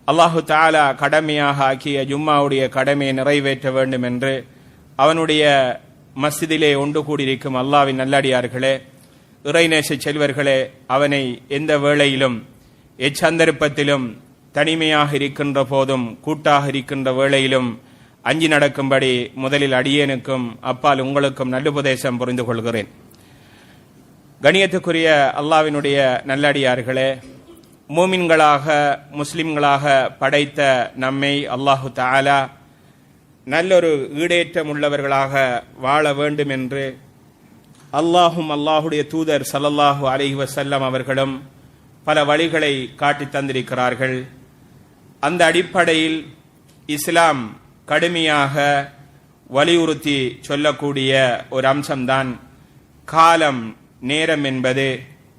அல்லாஹு தஆலா கடமையாக ஆக்கிய ஜும்மாவுடைய கடமையை நிறைவேற்ற வேண்டும் என்று அவனுடைய மஸ்ஜிதிலே ஒன்று கூடியிருக்கும் அல்லாஹ்வின் நல்லடியார்களே, இறைநேச செல்வர்களே, அவனை எந்த வேளையிலும் எச்சந்தர்ப்பத்திலும் தனிமையாக இருக்கின்ற போதும் கூட்டாக இருக்கின்ற வேளையிலும் அஞ்சி நடக்கும்படி முதலில் அடியேனுக்கும் அப்பால் உங்களுக்கும் நல்லுபதேசம் புரிந்து கொள்கிறேன். கணியத்துக்குரிய அல்லாஹ்வினுடைய நல்லடியார்களே, மூமின்களாக முஸ்லிம்களாக படைத்த நம்மை அல்லாஹு தஆலா நல்லொரு ஈடேற்றம் உள்ளவர்களாக வாழ வேண்டும் என்று அல்லாஹும் அல்லாஹுடைய தூதர் ஸல்லல்லாஹு அலைஹி வஸல்லம் அவர்களும் பல வழிகளை காட்டி தந்திருக்கிறார்கள். அந்த அடிப்படையில் இஸ்லாம் கடுமையாக வலியுறுத்தி சொல்லக்கூடிய ஒரு அம்சம்தான் காலம், நேரம் என்பது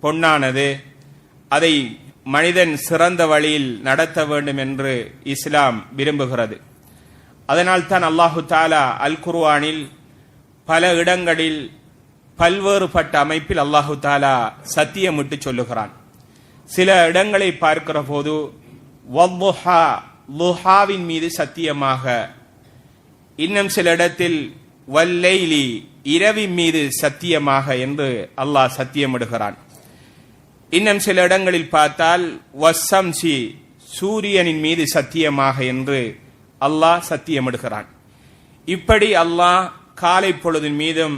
பொன்னானது. அதை மனிதன் சிறந்த வழியில் நடத்த வேண்டும் என்று இஸ்லாம் விரும்புகிறது. அதனால் தான் அல்லாஹு தஆலா அல் குர்ஆனில் பல இடங்களில் பல்வேறுபட்ட அமைப்பில் அல்லாஹு தஆலா சத்தியமிட்டு சொல்லுகிறான். சில இடங்களை பார்க்கிற போது வல்லுஹா, லுஹாவின் மீது சத்தியமாக, இன்னும் சில இடத்தில் வல்லைலி, இரவின் மீது சத்தியமாக என்று அல்லாஹ் சத்தியமிடுகிறான். இன்னும் சில இடங்களில் பார்த்தால் வஸ்ஸம்சி, சூரியனின் மீது சத்தியமாக என்று அல்லாஹ் சத்தியமிடுகிறான். இப்படி அல்லாஹ் காலை பொழுதின் மீதும்,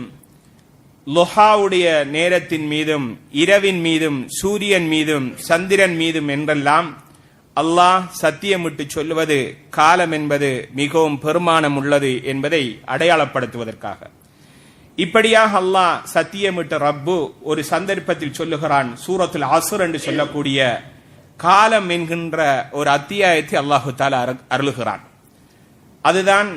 லுஹாவுடைய நேரத்தின் மீதும், இரவின் மீதும், சூரியன் மீதும், சந்திரன் மீதும் என்றெல்லாம் அல்லாஹ் சத்தியமிட்டு சொல்லுவது காலம் என்பது மிகவும் பெருமானம் உள்ளது என்பதை அடையாளப்படுத்துவதற்காக. இப்படியாக அல்லாஹ் சத்தியமிட்ட ரப்பு ஒரு சந்தர்ப்பத்தில் சொல்லுகிறான். சூரத்துல் அஸ்ர் என்று சொல்லக்கூடிய காலம் என்கின்ற ஒரு அத்தியாயத்தை அல்லாஹு தஆலா அருளுகிறான். அதுதான்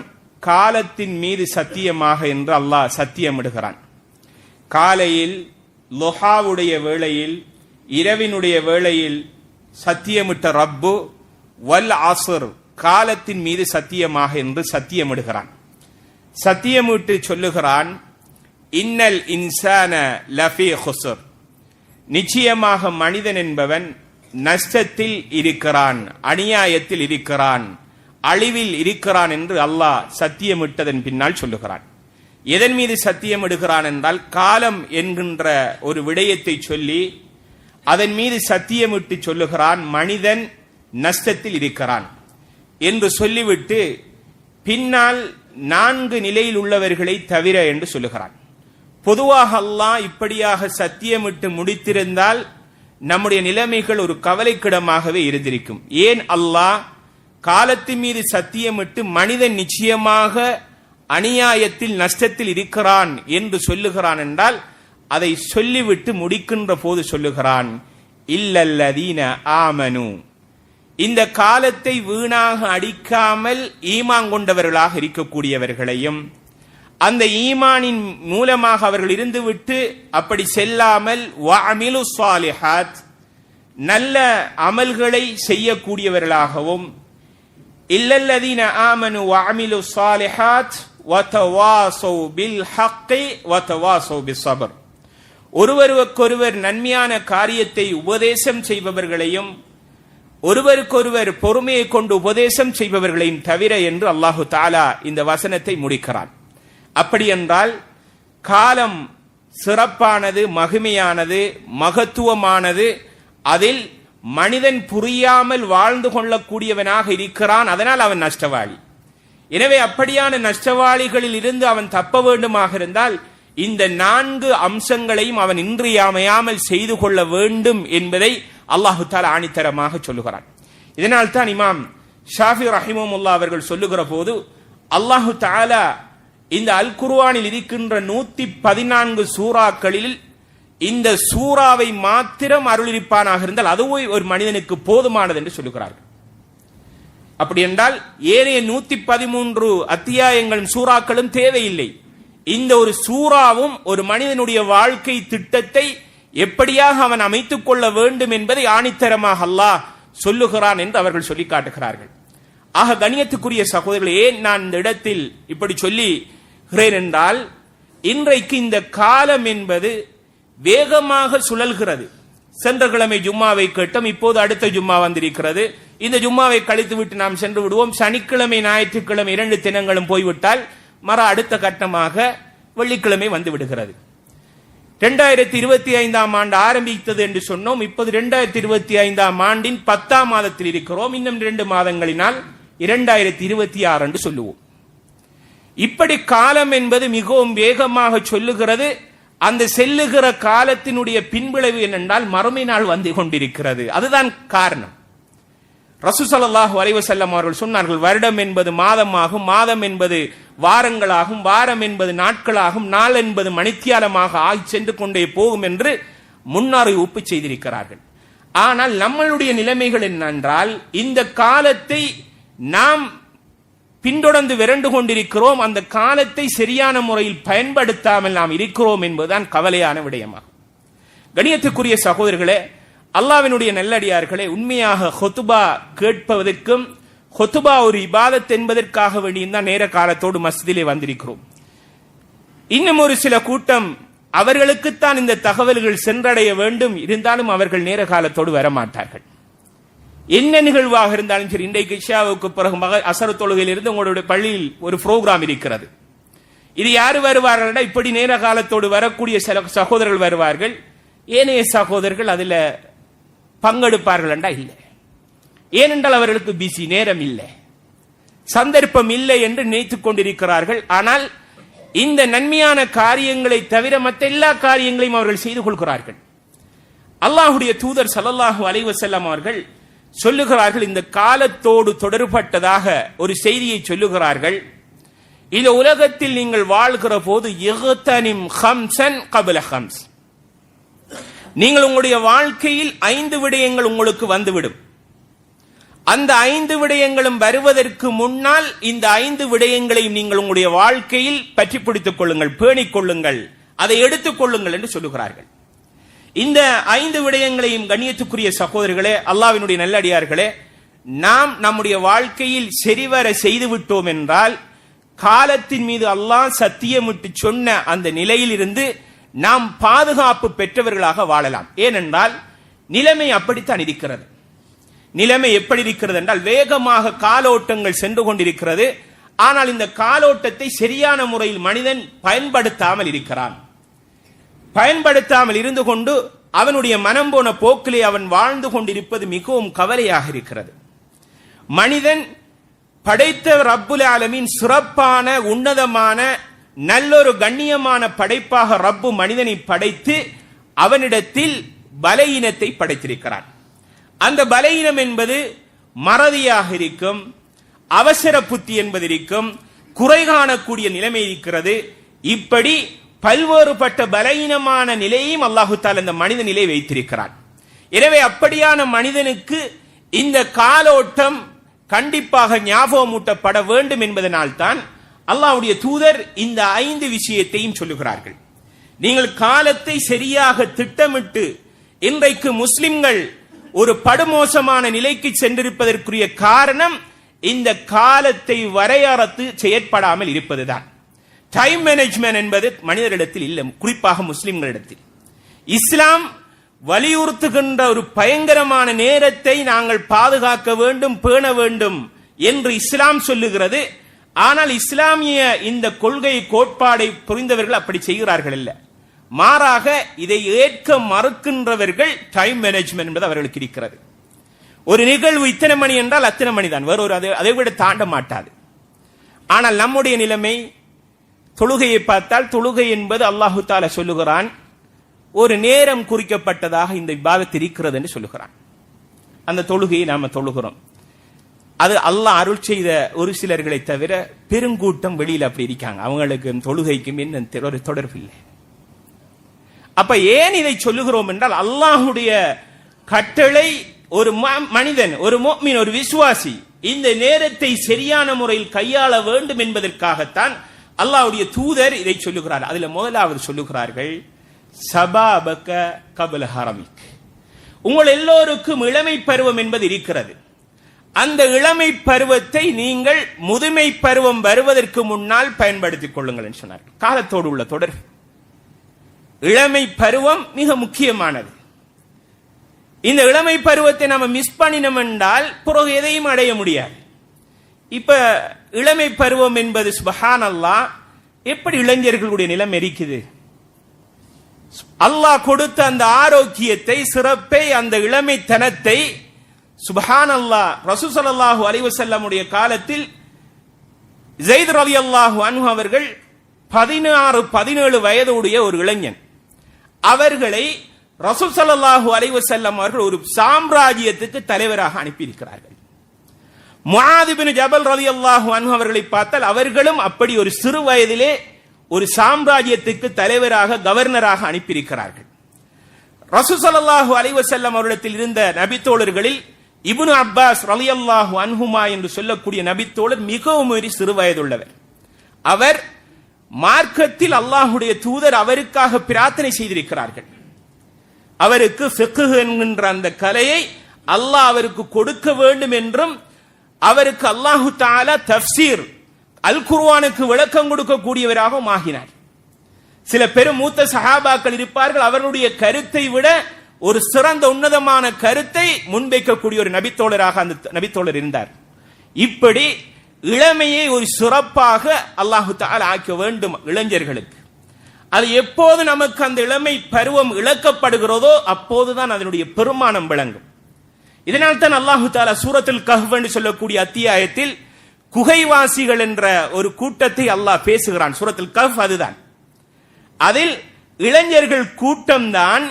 காலத்தின் மீது சத்தியமாக என்று அல்லாஹ் சத்தியமிடுகிறான். காலையில், லுஹாவுடைய வேளையில், இரவினுடைய வேளையில் சத்தியமிட்ட ரப்பு வல் அஸ்ர், காலத்தின் மீது சத்தியமாக என்று சத்தியமிடுகிறான். சத்தியமிட்டு சொல்லுகிறான், இன்னல் இன்சான லஃபீ குஸ்ர், நிச்சயமாக மனிதன் என்பவன் நஷ்டத்தில் இருக்கிறான், அநியாயத்தில் இருக்கிறான், அழிவில் இருக்கிறான் என்று அல்லாஹ் சத்தியமிட்டதன் பின்னால் சொல்லுகிறான். எதன் மீது சத்தியமிடுகிறான் என்றால் காலம் என்கின்ற ஒரு விடயத்தை சொல்லி அதன் மீது சத்தியமிட்டு சொல்லுகிறான், மனிதன் நஷ்டத்தில் இருக்கிறான் என்று சொல்லிவிட்டு பின்னால் 4 நிலையில் உள்ளவர்களை தவிர என்று சொல்லுகிறான். பொதுவாக அல்லாஹ் இப்படியாக சத்தியமிட்டு முடித்திருந்தால் நம்முடைய நிலைமைகள் ஒரு கவலைக்கிடமாகவே இருந்திருக்கும். ஏன் அல்லாஹ் காலத்தின் மீது சத்தியமிட்டு மனிதன் நிச்சயமாக அநியாயத்தில் நஷ்டத்தில் இருக்கிறான் என்று சொல்லுகிறான் என்றால் அதை சொல்லிவிட்டு முடிக்கின்ற போது சொல்லுகிறான், இல்லல்லதீன ஆமனு, இந்த காலத்தை வீணாக அடிக்காமல் ஈமான் கொண்டவர்களாக இருக்கக்கூடியவர்களையும், அந்த ஈமானின் மூலமாக அவர்கள் இருந்துவிட்டு அப்படி செல்லாமல் வஅமிலு ஸாலிஹாத், நல்ல அமல்களை செய்யக்கூடியவர்களாகவும், இல்லல்லதீன ஆமனு வஅமிலு ஸாலிஹாத் வதவாஸௌ பில் ஹக்கி வதவாஸௌ பிஸ்ஸப்ர், ஒருவருக்கொருவர் நன்மையான காரியத்தை உபதேசம் செய்பவர்களையும் ஒருவருக்கொருவர் பொறுமையை கொண்டு உபதேசம் செய்பவர்களையும் தவிர என்று அல்லாஹு தஆலா இந்த வசனத்தை முடிக்கிறான். அப்படி என்றால் காலம் சிறப்பானது, மகிமையானது, மகத்துவமானது. அதில் மனிதன் புரியாமல் வாழ்ந்து கொள்ளக்கூடியவனாக இருக்கிறான். அதனால் அவன் நஷ்டவாளி. எனவே அப்படியான நஷ்டவாளிகளில் இருந்து அவன் தப்ப வேண்டுமாக இருந்தால் இந்த 4 அம்சங்களையும் அவன் இன்றியமையாமல் செய்து கொள்ள வேண்டும் என்பதை அல்லாஹு தஆலா ஆணித்தரமாக சொல்லுகிறான். இதனால் தான் இமாம் ஷாஃபி ரஹிமஹுல்லாஹ் அவர்கள் சொல்லுகிற போது அல்லாஹு தஆலா இந்த அல் குர்ஆனில் இருக்கின்ற 114 சூறாக்களில் இந்த சூறாவை மாத்திரம் அருளிருப்பானாக இருந்தால் அதுவே ஒரு மனிதனுக்கு போதுமானது என்று சொல்லுகிறார்கள். அப்படி என்றால் ஏனைய 113 அத்தியாயங்களும் சூறாக்களும் தேவையில்லை. இந்த ஒரு சூறாவும் ஒரு மனிதனுடைய வாழ்க்கை திட்டத்தை எப்படியாக அவன் அமைத்துக் கொள்ள வேண்டும் என்பதை ஆணித்தரமாக அல்லாஹ் சொல்லுகிறான் என்று அவர்கள் சொல்லி காட்டுகிறார்கள். ஆக கண்ணியத்துக்குரிய சகோதரர்களே, ஏன் நான் இந்த இடத்தில் இப்படி சொல்லுகிறேன் என்றால், இன்றைக்கு இந்த காலம் என்பது வேகமாக சுழல்கிறது. சென்ற கிழமை ஜும்மாவை கேட்டோம், இப்போது அடுத்த ஜும்மா வந்திருக்கிறது. இந்த ஜும்மாவை கழித்து விட்டு நாம் சென்று விடுவோம், சனிக்கிழமை ஞாயிற்றுக்கிழமை 2 தினங்களும் போய்விட்டால் அடுத்த கட்டமாக வெள்ளிக்கிழமை வந்து விடுகிறது. 2025ஆம் ஆண்டு ஆரம்பித்தது என்று சொன்னோம். இப்போது 2025ஆம் ஆண்டின் 10ஆம் மாதத்தில் இருக்கிறோம். இன்னும் 2 மாதங்களினால் 2026 என்று சொல்லுவோம். இப்படி காலம் என்பது மிகவும் வேகமாக சொல்லுகிறது. அந்த செல்லுகிற காலத்தினுடைய பின்விளைவு என்னென்றால் மறுமை நாள் வந்து கொண்டிருக்கிறது. அதுதான் காரணம். ரசூல் ஸல்லல்லாஹு அலைஹி வஸல்லம் அவர்கள் சொன்னார்கள், வருடம் என்பது மாதமாகும், மாதம் என்பது வாரங்களாகும், வாரம் என்பது நாட்களாகும், நாள் என்பது மணித்தியாலமாக ஆகி சென்று கொண்டே போகும் என்று முன்னறிவிப்பு செய்திருக்கிறார்கள். ஆனால் நம்மளுடைய நிலைமைகள் என்னென்றால் இந்த காலத்தை நாம் பின்தொடர்ந்து விரண்டு கொண்டிருக்கிறோம். அந்த காலத்தை சரியான முறையில் பயன்படுத்தாமல் நாம் இருக்கிறோம் என்பதுதான் கவலையான விடயமாகும். கணியத்துக்குரிய சகோதரர்களே, அல்லாஹ்வினுடைய நல்லடியார்களே, உண்மையாக ஹுத்பா கேட்பதற்கும் ஹுத்பா ஒரு இபாதத் என்பதற்காக வேண்டியும் தான் நேர காலத்தோடு மஸ்ஜிதிலே வந்திருக்கிறோம். இன்னும் ஒரு சில கூட்டம் அவர்களுக்குத்தான் இந்த தகவல்கள் சென்றடைய வேண்டும், இருந்தாலும் அவர்கள் நேர காலத்தோடு வரமாட்டார்கள். என்ன நிகழ்வாக இருந்தாலும் சரி, இன்றைக்கு இஷாவுக்கு பிறகு அசர் தொழுகையில் இருந்து உங்களுடைய பள்ளியில் ஒரு புரோகிராம் இருக்கிறது. இது யாரு வருவார்கள்? இப்படி நேர காலத்தோடு வரக்கூடிய சில சகோதரர்கள் வருவார்கள். ஏனைய சகோதரர்கள் அதுல பங்கெடுப்பார்கள் என்றா இல்லை. ஏனென்றால் அவர்களுக்கு பிஸி, நேரம் இல்லை, சந்தர்ப்பம் இல்லை என்று நினைத்துக் கொண்டிருக்கிறார்கள். ஆனால் இந்த நன்மையான காரியங்களை தவிர மற்ற எல்லா காரியங்களையும் அவர்கள் செய்து கொள்கிறார்கள். அல்லாஹ்வுடைய தூதர் ஸல்லல்லாஹு அலைஹி வஸல்லம் அவர்கள் சொல்லுகிறார்கள், இந்த காலத்தோடு தொடர்பட்டதாக ஒரு செய்தியை சொல்லுகிறார்கள். இந்த உலகத்தில் நீங்கள் வாழ்கிற போது இஹ்தனிம் ஹம்ஸன் கப்ல ஹம்ஸ், நீங்கள் உங்களுடைய வாழ்க்கையில் 5 விடயங்கள் உங்களுக்கு வந்துவிடும். அந்த 5 விடயங்களும் வருவதற்கு முன்னால் இந்த 5 விடயங்களையும் நீங்கள் உங்களுடைய வாழ்க்கையில் பற்றி பிடித்துக் கொள்ளுங்கள், பேணிக் கொள்ளுங்கள், அதை எடுத்துக் கொள்ளுங்கள் என்று சொல்லுகிறார்கள். இந்த 5 விடயங்களையும் கண்ணியத்துக்குரிய சகோதரர்களே, அல்லாஹ்வினுடைய நல்லடியார்களே, நாம் நம்முடைய வாழ்க்கையில் சரிவர செய்து விட்டோம் என்றால் காலத்தின் மீது அல்லாஹ் சத்தியமிட்டு சொன்ன அந்த நிலையில் இருந்து நாம் பாதுகாப்பு பெற்றவர்களாக வாழலாம். ஏனென்றால் நிலைமை அப்படித்தான் இருக்கிறது. நிலைமை எப்படி இருக்கிறது என்றால் வேகமாக காலோட்டங்கள் சென்று கொண்டிருக்கிறது. ஆனால் இந்த காலோட்டத்தை சரியான முறையில் மனிதன் பயன்படுத்தாமல் இருக்கிறான். பயன்படுத்தாமல் இருந்து கொண்டு அவனுடைய மனம் போன போக்கிலே அவன் வாழ்ந்து கொண்டிருப்பது மிகவும் கவலையாக இருக்கிறது. மனிதன் படைத்த ரப்புல் ஆலமீன் சிறப்பான உன்னதமான நல்லொரு கண்ணியமான படைப்பாக ரப்பு மனிதனை படைத்து அவனிடத்தில் பலவீனத்தை படைத்திருக்கிறான். அந்த பலவீனம் என்பது மறதியாக இருக்கும், அவசர புத்தி என்பது இருக்கும், குறை காணக்கூடிய நிலைமை இருக்கிறது. இப்படி பல்வேறுபட்ட பலவீனமான நிலையையும் அல்லாஹு தஆலா இந்த மனித நிலை வைத்திருக்கிறான். எனவே அப்படியான மனிதனுக்கு இந்த காலோட்டம் கண்டிப்பாக ஞாபகமூட்டப்பட வேண்டும் என்பதனால்தான் அல்லாஹ்வுடைய தூதர் இந்த 5 விஷயத்தையும் சொல்லுகிறார்கள். நீங்கள் காலத்தை சரியாக திட்டமிட்டு, இன்றைக்கு முஸ்லிம்கள் ஒரு படுமோசமான நிலைக்கு சென்றிருப்பதற்குரிய காரணம் இந்த காலத்தை வரையறுத்து செயற்படாமல் இருப்பதுதான். டைம் மேனேஜ்மெண்ட் என்பது மனிதரிடத்தில் இல்லை, குறிப்பாக முஸ்லிம்களிடத்தில். இஸ்லாம் வலியுறுத்துகின்ற ஒரு பயங்கரமான நேரத்தை நாங்கள் பாதுகாக்க வேண்டும், பேண வேண்டும் என்று இஸ்லாம் சொல்லுகிறது. ஆனால் இஸ்லாமிய இந்த கொள்கை கோட்பாடை புரிந்தவர்கள் அப்படி செய்கிறார்கள் இல்லை. மாறாக இதை ஏற்க மறுக்கின்றவர்கள் டைம் மேனேஜ்மெண்ட் என்பது அவர்களுக்கு இருக்கிறது. ஒரு நிகழ்வு இத்தனை மணி என்றால் அத்தனை மணி தான், வேற ஒரு அதை விட தாண்ட மாட்டாது. ஆனால் நம்முடைய நிலைமை, தொழுகையை பார்த்தால் தொழுகை என்பது அல்லாஹு தஆலா சொல்லுகிறான், ஒரு நேரம் குறிக்கப்பட்டதாக இந்த இபாதத் இருக்கிறது என்று சொல்லுகிறான். அந்த தொழுகையை நாம தொழுகிறோம். அது அல்லாஹ் அருள் செய்த ஒரு சிலர்களை தவிர பெருங்கூட்டம் வெளியில் அப்படி இருக்காங்க. அவங்களுக்கு தொழுகைக்கும் என்ன ஒரு தொடர்பு இல்லை. அப்ப ஏன் இதை சொல்லுகிறோம் என்றால் அல்லாஹ்வுடைய கட்டளை ஒரு மனிதன், ஒரு முஃமின், ஒரு விசுவாசி இந்த நேரத்தை சரியான முறையில் கையாள வேண்டும் என்பதற்காகத்தான் அல்லாஹ்வுடைய தூதர் இதை சொல்லுகிறார். அதுல முதலாவது சொல்லுகிறார்கள், சபாபக கப்ல ஹரமிக், உங்கள் எல்லோருக்கும் இளமை பருவம் என்பது இருக்கிறது. அந்த இளமை பருவத்தை நீங்கள் முதுமை பருவம் வருவதற்கு முன்னால் பயன்படுத்திக் கொள்ளுங்கள் என்று சொன்னார்கள். காலத்தோடு உள்ள தொடர்பு. இளமை பருவம் மிக முக்கியமானது. இந்த இளமை பருவத்தை நம்ம மிஸ் பண்ணினோம் என்றால் பிறகு எதையும் அடைய முடியாது. இப்ப இளமை பருவம் என்பது சுப்ஹானல்லாஹ் எப்படி இளைஞர்களுடைய நிலம் இருக்குது. அல்லாஹ் கொடுத்த அந்த ஆரோக்கியத்தை, சிறப்பை, அந்த இளமைத்தனத்தை சுப்ஹானல்லாஹ் ரசூல் ஸல்லல்லாஹு அலைஹி வஸல்லம் உடைய காலத்தில் ஸைத் ரலியல்லாஹு அன்ஹு அவர்கள் 16-17 வயதுடைய ஒரு இளைஞன், அவர்களை ரசூல் ஸல்லல்லாஹு அலைஹி வஸல்லம் அவர்கள் ஒரு சாம்ராஜ்யத்துக்கு தலைவராக அனுப்பியிருக்கிறார்கள். முஆத் இப்னு ஜபல் ரலியல்லாஹு அன்ஹு அவர்களை பார்த்தால் அவர்களும் அப்படி ஒரு சிறு வயதிலே ஒரு சாம்ராஜ்யத்துக்கு தலைவராக, கவர்னராக அனுப்பியிருக்கிறார்கள். ரசூல் ஸல்லல்லாஹு அலைஹி வஸல்லம் அவர்களிடத்தில் இருந்த நபித்தோழர்களில் இப்னு அப்பாஸ் ரலியல்லாஹு அன்ஹுமா என்று சொல்லக்கூடிய நபித்தோழர் மிகவும் சிறு வயதுள்ளவர். அவர் மார்க்கத்தில் அல்லாஹ்வுடைய தூதர் அவருக்காக பிரார்த்தனை செய்திருக்கிறார்கள். அவருக்கு ஃபிக்ஹ் என்கின்ற அந்த கலையை அல்லாஹ் அவருக்கு கொடுக்க வேண்டும் என்றும், அவருக்கு அல்லாஹு தஆலா தஃப்சீர் அல் குர்ஆனுக்கு விளக்கம் கொடுக்கக்கூடியவராகவும் ஆகினார். சில பெரும் மூத்த சஹாபாக்கள் இருப்பார்கள், அவர்களுடைய கருத்தை விட ஒரு சிறந்த உன்னதமான கருத்தை முன்வைக்கக்கூடிய ஒரு நபித்தோழராக அந்த நபித்தோழர் இருந்தார். இப்படி இளமையை ஒரு சிறப்பாக அல்லாஹு தஆலா ஆக்க வேண்டும் இளைஞர்களுக்கு. அது எப்போது நமக்கு அந்த இளமை பருவம் இழக்கப்படுகிறதோ அப்போதுதான் அதனுடைய பெருமானம் விளங்கும். இதனால் தான் அல்லாஹு தஆலா சூரத்துல் கஹ்ஃப் என்று சொல்லக்கூடிய அத்தியாயத்தில் குகைவாசிகள் என்ற ஒரு கூட்டத்தை அல்லாஹ் பேசுகிறான். சூரத்துல் கஹ்ஃப் அதுதான். அதில் இளைஞர்கள் கூட்டம்தான்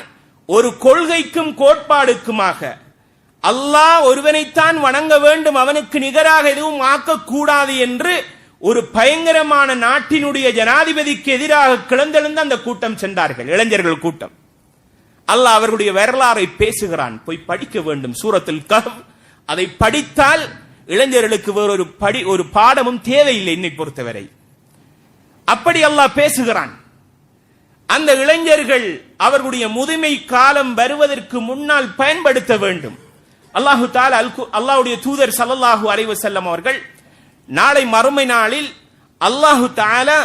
ஒரு கொள்கைக்கும் கோட்பாடுக்குமாக அல்லாஹ் ஒருவனைத்தான் வணங்க வேண்டும், அவனுக்கு நிகராக எதுவும் ஆக்கக்கூடாது என்று ஒரு பயங்கரமான நாட்டினுடைய ஜனாதிபதிக்கு எதிராக கிளந்தெழுந்த அந்த கூட்டம் சென்றார்கள், இளைஞர்கள் கூட்டம். அல்லாஹ் அவர்களுடைய வரலாறை பேசுகிறான், போய் படிக்க வேண்டும் சூரத்துல் கஹ்ஃப். அதை படித்தால் இளைஞர்களுக்கு ஒரு பாடமும் தேவையில்லை என்னை பொறுத்தவரை. அப்படி அல்லாஹ் பேசுகிறான். அந்த இளைஞர்கள் அவர்களுடைய முதுமை காலம் வருவதற்கு முன்னால் பயன்படுத்த வேண்டும். அல்லாஹு தஆலா அல்லாஹ்வுடைய தூதர் ஸல்லல்லாஹு அலைஹி வஸல்லம் அவர்கள் நாளை மறுமை நாளில் அல்லாஹு தஆலா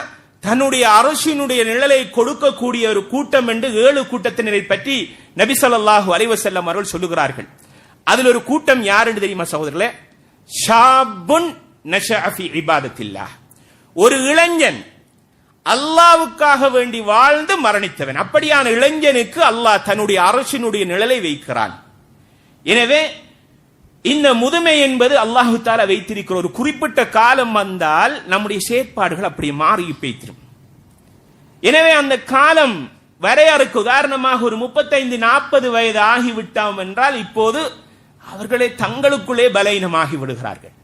தன்னுடைய அரசினுடைய நிழலை கொடுக்கக்கூடிய ஒரு கூட்டம் என்று 7 கூட்டத்தினரை பற்றி நபி ஸல்லல்லாஹு அலைஹி வஸல்லம் அவர்கள் சொல்லுகிறார்கள். அதில் ஒரு கூட்டம் யார் என்று தெரியுமா சகோதரர்களே? ஷாபுன் நஷஅ ஃபீ இபாதத்தில்லாஹ், ஒரு இளைஞன் அல்லாஹ்வுக்காக வேண்டி வாழ்ந்து மரணித்தவன். அப்படியான இளைஞனுக்கு அல்லாஹ் தன்னுடைய அரசினுடைய நிழலை வைக்கிறான். எனவே இந்த முதுமை என்பது அல்லாஹு தஆலா வைத்திருக்கிற ஒரு குறிப்பிட்ட காலம் வந்தால் நம்முடைய செயற்பாடுகள் அப்படியே மாறி போய்த்திரும். எனவே அந்த காலம் வரையறுக்கு உதாரணமாக ஒரு 35-40 வயது ஆகிவிட்டோம் என்றால் இப்போது அவர்களே தங்களுக்குள்ளே பலவீனமாகி விடுகிறார்கள்.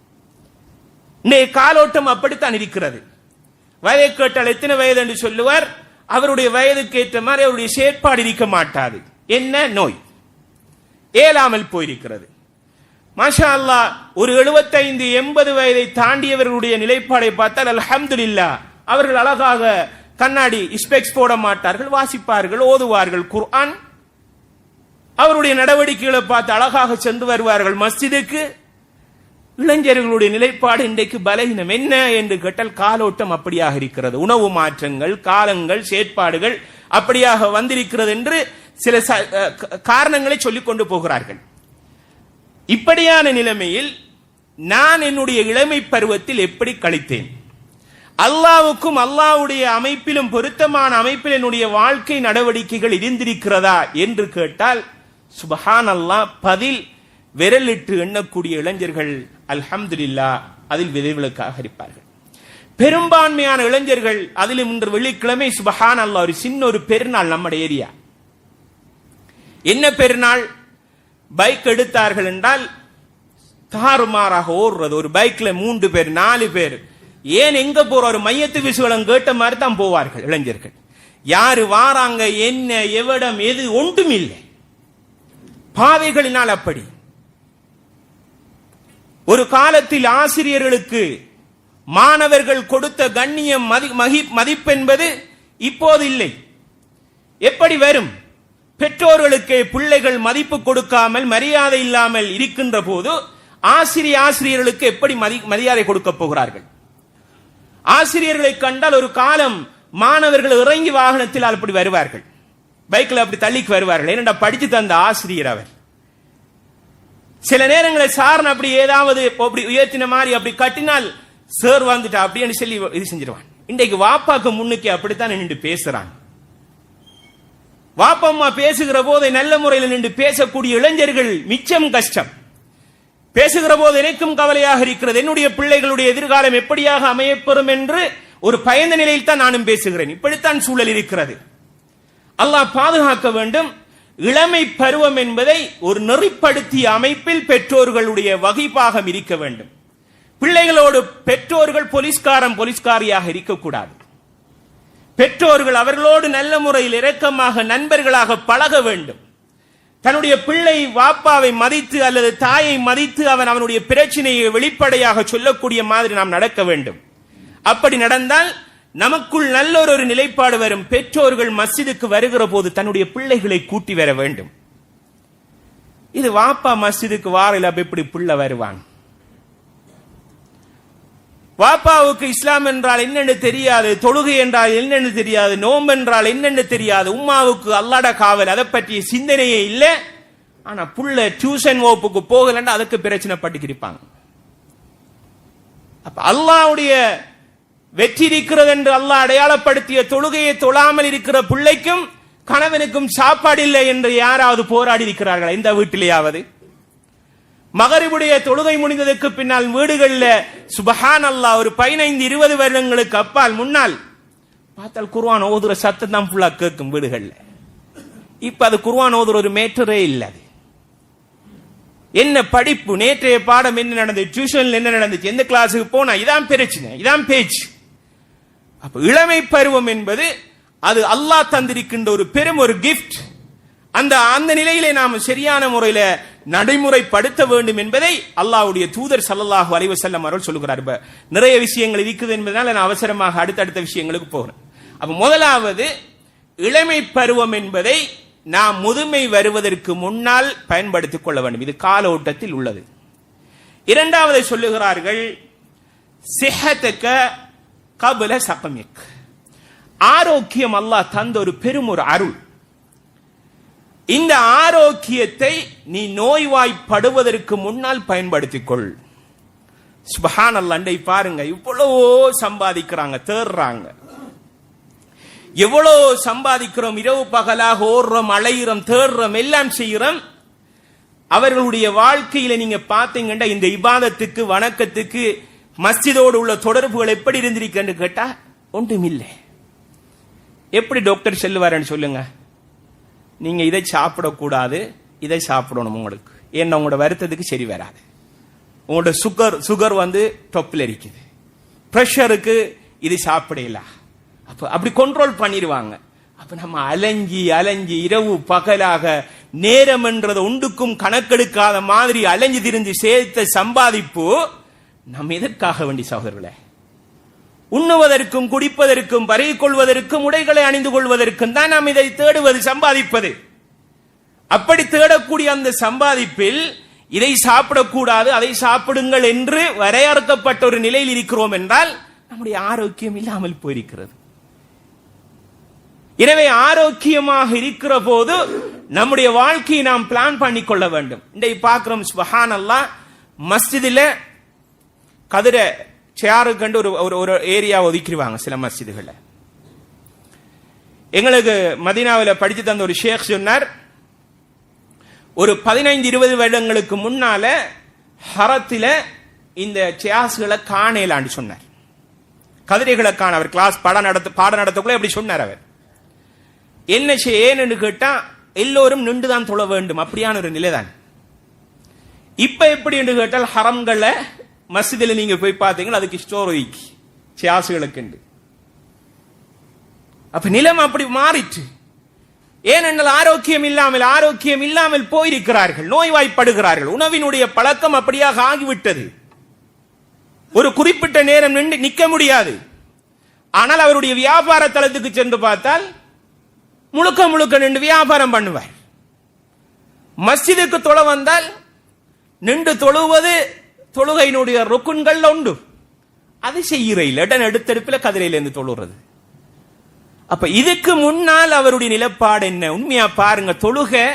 இன்றைய காலோட்டம் அப்படித்தான் இருக்கிறது. வயதை கேட்டால் எத்தனை வயது என்று சொல்லுவார், அவருடைய வயதுக்கு ஏற்ற மாதிரி அவருடைய செயற்பாடு இருக்க மாட்டாது. என்ன நோய் ஏலாமல் போயிருக்கிறது. மாஷா அல்லாஹ், ஒரு 75-80 வயதை தாண்டியவர்களுடைய நிலைப்பாடை பார்த்தால் அல்ஹம்துலில்லாஹ், அவர்கள் அழகாக கண்ணாடி ஸ்பெக்ஸ் போட மாட்டார்கள், வாசிப்பார்கள், ஓதுவார்கள் குர்ஆன். அவருடைய நடவடிக்கைகளை பார்த்து அழகாக சென்று வருவார்கள் மஸ்ஜிதுக்கு. இளைஞர்களுடைய நிலைப்பாடு இன்றைக்கு பலவீனம். என்ன என்று கேட்டால் காலோட்டம் அப்படியாக இருக்கிறது. உணவு மாற்றங்கள், காலங்கள், செயற்பாடுகள் அப்படியாக வந்திருக்கிறது என்று சில காரணங்களை சொல்லிக் கொண்டு போகிறார்கள். இப்படியான நிலைமையில் நான் என்னுடைய இளமை பருவத்தில் எப்படி கழித்தேன், அல்லாஹ்வுக்கும் அல்லாஹ்வுடைய அமைப்பிலும் பொருத்தமான அமைப்பில் என்னுடைய வாழ்க்கை நடவடிக்கைகள் இருந்திருக்கிறதா என்று கேட்டால் சுப்ஹானல்லாஹ், பதில் விரலிட்டு எண்ணக்கூடிய இளைஞர்கள் அல்ஹம்துலில்லாஹ் அதில் விதிவிலக்காக இருப்பார்கள். பெரும்பான்மையான இளைஞர்கள் அதிலும் இன்று வெள்ளிக்கிழமை சுப்ஹானல்லாஹ் ஒரு சின்ன ஒரு பெருநாள் நம்முடைய ஏரியா. என்ன பெருநாள்? பைக் எடுத்தார்கள் என்றால் தாறுமாறாக ஓடுறது. ஒரு பைக்ல 3 பேர் 4 பேர், ஏன் எங்க போற ஒரு மையத்து விசுவலம் கேட்ட மாதிரி தான் போவார்கள் இளைஞர்கள். யாரு வாராங்க, என்ன எவிடம், எது ஒன்றும் இல்லை. பாதைகளினால் அப்படி. ஒரு காலத்தில் ஆசிரியர்களுக்கு மாணவர்கள் கொடுத்த கண்ணியம் மதிப்பென்பது இப்போது இல்லை. எப்படி வரும்? பெற்றோர்களுக்கு பிள்ளைகள் மதிப்பு கொடுக்காமல் மரியாதை இல்லாமல் இருக்கின்ற போது ஆசிரியர்களுக்கு எப்படி மரியாதை கொடுக்க போகிறார்கள்? ஆசிரியர்களை கண்டால் ஒரு காலம் மாணவர்கள் இறங்கி வாகனத்தில் அப்படி வருவார்கள், பைக்கில் அப்படி தள்ளிக்கு வருவார்கள். ஏனென்றா படித்து தந்த ஆசிரியர் அவர். சில நேரங்களில் சாரன் அப்படி ஏதாவது அப்படி உயர்த்தின மாதிரி அப்படி கட்டினால் சார் வந்துட்டா அப்படின்னு சொல்லி இது செஞ்சிருவான். இன்றைக்கு வாப்பாக்கு முன்னுக்கு அப்படித்தான் நின்று பேசுறான். வாப்பம்மா பேசுகிற போது நல்ல முறையில் நின்று பேசக்கூடிய இளைஞர்கள் மிச்சம் கஷ்டம். பேசுகிற போது எனக்கும் கவலையாக இருக்கிறது, என்னுடைய பிள்ளைகளுடைய எதிர்காலம் எப்படியாக அமையப்பெறும் என்று ஒரு பயந்த நிலையில் தான் நானும் பேசுகிறேன். இப்படித்தான் சூழல் இருக்கிறது. அல்லாஹ் பாதுகாக்க வேண்டும். இளமை பருவம் என்பதை ஒரு நெறிப்படுத்திய அமைப்பில் பெற்றோர்களுடைய வகிப்பாகம் இருக்க வேண்டும். பிள்ளைகளோடு பெற்றோர்கள் போலீஸ்காரியாக இருக்கக்கூடாது. பெற்றோர்கள் அவர்களோடு நல்ல முறையில் இரக்கமாக நண்பர்களாக பழக வேண்டும். தன்னுடைய பிள்ளை வாப்பாவை மதித்து அல்லது தாயை மதித்து அவனுடைய பிரச்சனையை வெளிப்படையாக சொல்லக்கூடிய மாதிரி நாம் நடக்க வேண்டும். அப்படி நடந்தால் நமக்குள் நல்ல ஒரு நிலைப்பாடு வரும். பெற்றோர்கள் மஸ்ஜிதுக்கு வருகிற போது தன்னுடைய பிள்ளைகளை கூட்டி வர வேண்டும். இது வாப்பா மஸ்ஜிதுக்கு வாரில் எப்படி பிள்ளை வருவான்? வாப்பாவுக்கு இஸ்லாம் என்றால் என்னென்னு தெரியாது, தொழுகை என்றால் என்னென்னு தெரியாது, நோம்பு என்றால் என்னென்னு தெரியாது, உம்மாவுக்கு அல்லாட காவல் அதை பற்றிய சிந்தனையே இல்லை. ஆனா புள்ள டியூஷன் வகுப்புக்கு போகலன்னா அதுக்கு பிரச்சனை பட்டுக்கிருப்பாங்க. அப்ப அல்லாஹ்வுடைய வெற்றி இருக்கிறது என்று அல்லாஹ் அடையாளப்படுத்திய தொழுகையை தொழாமல் இருக்கிற பிள்ளைக்கும் கணவனுக்கும் சாப்பாடு இல்லை என்று யாராவது போராடி இருக்கிறார்கள் இந்த வீட்டிலேயாவது? மகரிபுடைய தொழுகை முடிந்ததற்கு பின்னால் வீடுகளில் சுபஹானல்லாஹ் ஒரு 15-20 வருடங்களுக்கு அப்பால் முன்னால் பார்த்தால் குர்ஆன் ஓதுற சத்தம் தான் ஃபுல்லா கேட்கும் வீடுகள்ல. இப்ப அது குர்ஆன் ஓதுற ஒரு மேட்டரே இல்லை. என்ன படிப்பு, நேற்றைய பாடம் என்ன நடந்தது, டியூஷன்ல என்ன நடந்துச்சு, எந்த கிளாஸுக்கு போனா, இதான் பிரச்சனை, இதான் பேச்சு. அப்ப இளமை பருவம் என்பது அது அல்லாஹ் தந்திருக்கின்ற ஒரு பெரும் ஒரு கிஃப்ட். அந்த நிலையிலே நாம் சரியான முறையில நடைமுறைப்படுத்த வேண்டும் என்பதை அல்லாஹ்வுடைய தூதர் ஸல்லல்லாஹு அலைஹி வஸல்லம் அவர்கள் சொல்லுகிறார். நிறைய விஷயங்கள் இருக்குது என்பதனால நான் அவசரமாக அடுத்தடுத்த விஷயங்களுக்கு போகிறேன். அப்ப முதலாவது இளமை பருவம் என்பதை நாம் முதுமை வருவதற்கு முன்னால் பயன்படுத்திக் கொள்ள வேண்டும். இது கால ஓட்டத்தில் உள்ளது. இரண்டாவதை சொல்லுகிறார்கள், சிஹ்ஹதக கப்ல ஸகமிக். ஆரோக்கியம் அல்லாஹ் தந்த ஒரு பெரும் ஒரு அருள். இந்த ஆரோக்கியத்தை நீ நோய்வாய்ப்படுவதற்கு முன்னால் பயன்படுத்திக் கொள். சுப்ஹானல்லாஹ். அண்டை பாருங்க, இவ்வளவோ சம்பாதிக்கிறாங்க, தேடுறாங்க, எவ்வளவு சம்பாதிக்கிறோம், இரவு பகலாக ஓடுறோம், அலைகிறோம், தேடுறோம், எல்லாம் செய்கிறோம். அவர்களுடைய வாழ்க்கையில நீங்க பாத்தீங்கன்னா இந்த இபாதத்துக்கு வணக்கத்துக்கு மஸ்ஜிதோடு உள்ள தொடர்புகள் எப்படி இருந்திருக்குன்னு கேட்டா ஒன்றுமில்லை. எப்படி டாக்டர் சொல்லுவாருன்னு சொல்லுங்க, நீங்க இதை சாப்பிடக்கூடாது, இதை சாப்பிடணும் உங்களுக்கு, ஏன்னா உங்களோட வருத்தத்துக்கு சரி வராது, உங்களோட சுகர் வந்து டொப்பில் இருக்குது, பிரஷருக்கு இது சாப்பிடலாம், அப்படி கண்ட்ரோல் பண்ணிடுவாங்க. அப்ப நம்ம அலைஞ்சி அலைஞ்சி இரவு பகலாக நேரம் என்றது ஒன்றுக்கும் கணக்கெடுக்காத மாதிரி அலைஞ்சு திரிஞ்சு சேர்த்த சம்பாதிப்பு நம்ம எதற்காக வேண்டி சகோதரர்களே? உண்ணுவதற்கும் குடிப்பதற்கும் பருகிக் கொள்வதற்கும் உடைகளை அணிந்து கொள்வதற்கும் தான் நாம் இதை தேடுவது, சம்பாதிப்பது. அப்படி தேடக்கூடிய அந்த சம்பாதிப்பில் இதை சாப்பிடக்கூடாது அதை சாப்பிடுங்கள் என்று வரையறுக்கப்பட்ட ஒரு நிலையில் இருக்கிறோம் என்றால் நம்முடைய ஆரோக்கியம் இல்லாமல் போயிருக்கிறது. எனவே ஆரோக்கியமாக இருக்கிற போது நம்முடைய வாழ்க்கையை நாம் பிளான் பண்ணி கொள்ள வேண்டும். இன்றைக்கு பார்க்கிறோம், சுப்ஹானல்லாஹ், மஸ்ஜிதில் கதிர சேரு கண்டு ஒரு ஏரியா ஒதுக்கிடுவாங்க சில மஸ்ஜிதுகளை. எங்களுக்கு மதீனாவில் படித்து தந்த ஒரு ஷேக் சொன்னார், ஒரு 15-20 வருடங்களுக்கு முன்னால ஹரத்தில இந்த சேர்ஸ்களை காணலான்னு சொன்னார். கதிரைகளை காண அவர் கிளாஸ் பாடம் நடத்தக்குள்ள எப்படி சொன்னார். அவர் என்ன ஏன்னு கேட்டா எல்லோரும் நின்றுதான் தொழ வேண்டும், அப்படியான ஒரு நிலைதான். இப்ப எப்படி என்று கேட்டால் ஹரம்களை மஸ்ஜிதில் நீங்க போய் பார்த்தீங்கன்னா அதுக்கு ஸ்டோர் ஒதுக்கி சியாசுகளுக்கு. அப்ப நிலம் அப்படி மாறிட்டு, ஏனென்றால் ஆரோக்கியம் இல்லாமல் போயிருக்கிறார்கள், நோய்வாய்ப்படுகிறார்கள். உணவினுடைய பழக்கம் அப்படியாக ஆகிவிட்டது. ஒரு குறிப்பிட்ட நேரம் நிற்க முடியாது. ஆனால் அவருடைய வியாபார தளத்துக்கு சென்று பார்த்தால் முழுக்க நின்று வியாபாரம் பண்ணுவார். மஸ்ஜிதுக்கு தொழ வந்தால் நின்று தொழுவது தொழுகையினுடைய ருக்குன்கள் உண்டு, அது செய்கிற இடம் எடுத்தெடுப்பில் கதிரையிலிருந்து தொழுறது. அப்ப இதுக்கு முன்னால் அவருடைய நிலப்பாடு என்ன? உண்மையா பாருங்க, தொழுகை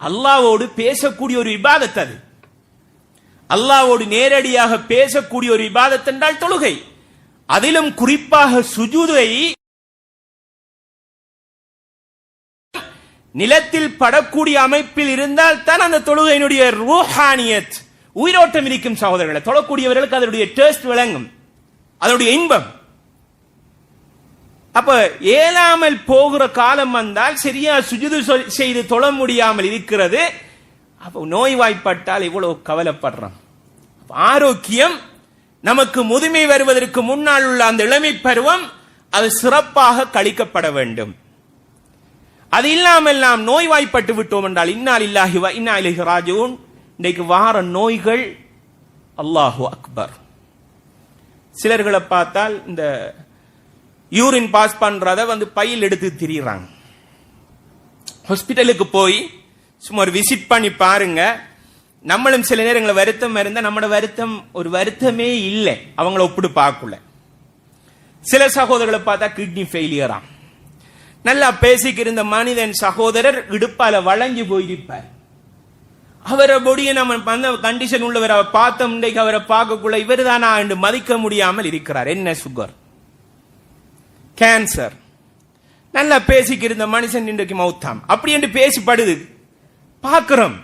அல்லாஹ்வோடு பேசக்கூடிய ஒரு இபாதத். அது அல்லாஹ்வோடு நேரடியாக பேசக்கூடிய ஒரு இபாதத் என்றால் தொழுகை. அதிலும் குறிப்பாக சுஜூதை நிலத்தில் படக்கூடிய அமைப்பில் இருந்தால் தான் அந்த தொழுகையினுடைய ரூஹானியத், உயிரோட்டம் இருக்கும் சகோதரர்களை. தொழக்கூடியவர்களுக்கு அதனுடைய டேஸ்ட் விளங்கும், அதனுடைய இன்பம். அப்ப ஏலாமல் போகிற காலம் வந்தால் சரியா சுஜூது செய்து தொழ முடியாமல் இருக்கிறது. அப்ப நோய்வாய்ப்பட்டால் இவ்வளவு கவலைப்படுறோம். ஆரோக்கியம் நமக்கு முதுமை வருவதற்கு முன்னால் உள்ள அந்த இளமை பருவம் அது சிறப்பாக கழிக்கப்பட வேண்டும். அது இல்லாமல் நாம் நோய்வாய்ப்பட்டு விட்டோம் என்றால் இன்னா லில்லாஹி வ இன்னா இலைஹி ராஜிஊன். இன்றைக்கு வார நோய்கள் அல்லாஹு அக்பர். சிலர்களை பார்த்தால் இந்த யூரின் பாஸ் பண்றத பையில் எடுத்து திரிறாங்க. ஹாஸ்பிட்டலுக்கு போய் சும்மா ஒரு விசிட் பண்ணி பாருங்க. நம்மளும் சில நேரங்களில் வருத்தம் இருந்தா நம்மளோட வருத்தம் ஒரு வருத்தமே இல்லை, அவங்கள ஒப்பிட்டு பார்க்கல. சில சகோதரர்களை பார்த்தா கிட்னி ஃபெயிலியரா, நல்லா பேசிக்க இருந்த மனிதன் சகோதரர் இடுப்பால வளைஞ்சு போயிருப்பார். அவரை பொடிய நம்ம கண்டிஷன் உள்ளவர் பார்த்தோம். இன்றைக்கு அவரை பார்க்கக்குள்ள இவர் தானா என்று மதிக்க முடியாமல் இருக்கிறார். என்ன சுகர், கேன்சர், நல்லா பேசிக்க இருந்த மனுஷன் இன்றைக்கு மௌத்தாம் அப்படி என்று பேசிப்படுது பார்க்கிறோம்.